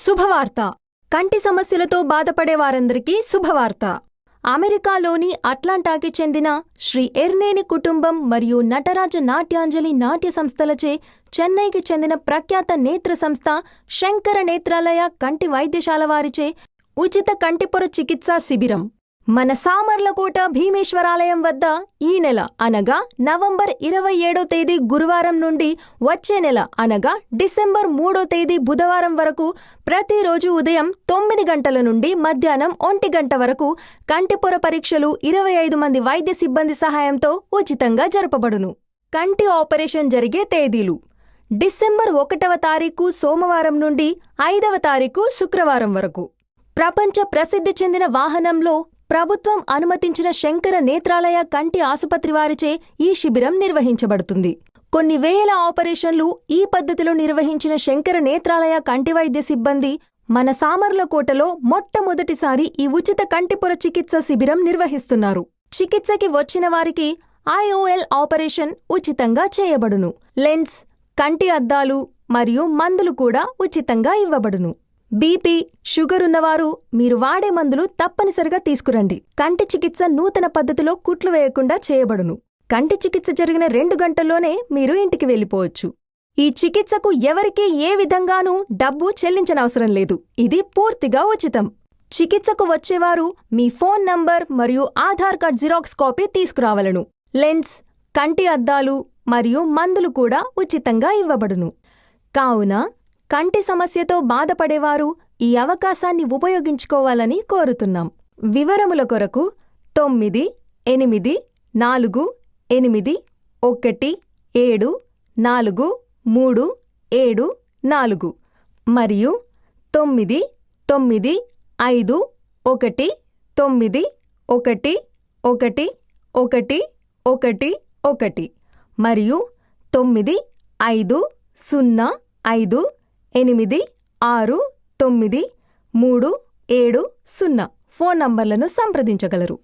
శుభవార్త. కంటి సమస్యలతో బాధపడే వారందరికీ శుభవార్త. అమెరికాలోని అట్లాంటాకి చెందిన శ్రీ ఎర్నేని కుటుంబం మరియు నటరాజ నాట్యాంజలి నాట్య సంస్థలచే చెన్నైకి చెందిన ప్రఖ్యాత నేత్ర సంస్థ శంకర నేత్రాలయ కంటి వైద్యశాల వారిచే ఉచిత కంటిపొర చికిత్సా శిబిరం మన సామర్లకోట భీమేశ్వరాలయం వద్ద ఈ నెల అనగా నవంబర్ 27వ తేదీ గురువారం నుండి వచ్చే నెల అనగా డిసెంబర్ 3వ తేదీ బుధవారం వరకు ప్రతిరోజు ఉదయం 9 గంటల నుండి మధ్యాహ్నం 1 గంట వరకు కంటిపొర పరీక్షలు 25 మంది వైద్య సిబ్బంది సహాయంతో ఉచితంగా జరపబడును. కంటి ఆపరేషన్ జరిగే తేదీలు: డిసెంబర్ 1వ తారీఖు సోమవారం నుండి 5వ తారీఖు శుక్రవారం వరకు. ప్రపంచ ప్రసిద్ధి చెందిన వాహనంలో ప్రభుత్వం అనుమతించిన శంకర నేత్రాలయ కంటి ఆసుపత్రి వారిచే ఈ శిబిరం నిర్వహించబడుతుంది. కొన్ని వేల ఆపరేషన్లు ఈ పద్ధతిలో నిర్వహించిన శంకర నేత్రాలయ కంటి వైద్య సిబ్బంది మన సామర్లకోటలో మొట్టమొదటిసారి ఈ ఉచిత కంటిపొర చికిత్స శిబిరం నిర్వహిస్తున్నారు. చికిత్సకి వచ్చిన వారికి IOL ఆపరేషన్ ఉచితంగా చేయబడును. లెన్స్, కంటి అద్దాలు మరియు మందులు కూడా ఉచితంగా ఇవ్వబడును. బీపీ, షుగర్ ఉన్నవారు మీరు వాడే మందులు తప్పనిసరిగా తీసుకురండి. కంటి చికిత్స నూతన పద్ధతిలో కుట్లు వేయకుండా చేయబడును. కంటి చికిత్స జరిగిన 2 గంటల్లోనే మీరు ఇంటికి వెళ్ళిపోవచ్చు. ఈ చికిత్సకు ఎవరికీ ఏ విధంగానూ డబ్బు చెల్లించనవసరం లేదు. ఇది పూర్తిగా ఉచితం. చికిత్సకు వచ్చేవారు మీ ఫోన్ నంబర్ మరియు ఆధార్ కార్డ్ జిరాక్స్ కాపీ తీసుకురావలను. లెన్స్, కంటి అద్దాలు మరియు మందులు కూడా ఉచితంగా ఇవ్వబడును. కావున కంటి సమస్యతో బాధపడేవారు ఈ అవకాశాన్ని ఉపయోగించుకోవాలని కోరుతున్నాం. వివరముల కొరకు 9848417374 మరియు 9951911111 మరియు 9505869370 ఫోన్ నంబర్లను సంప్రదించగలరు.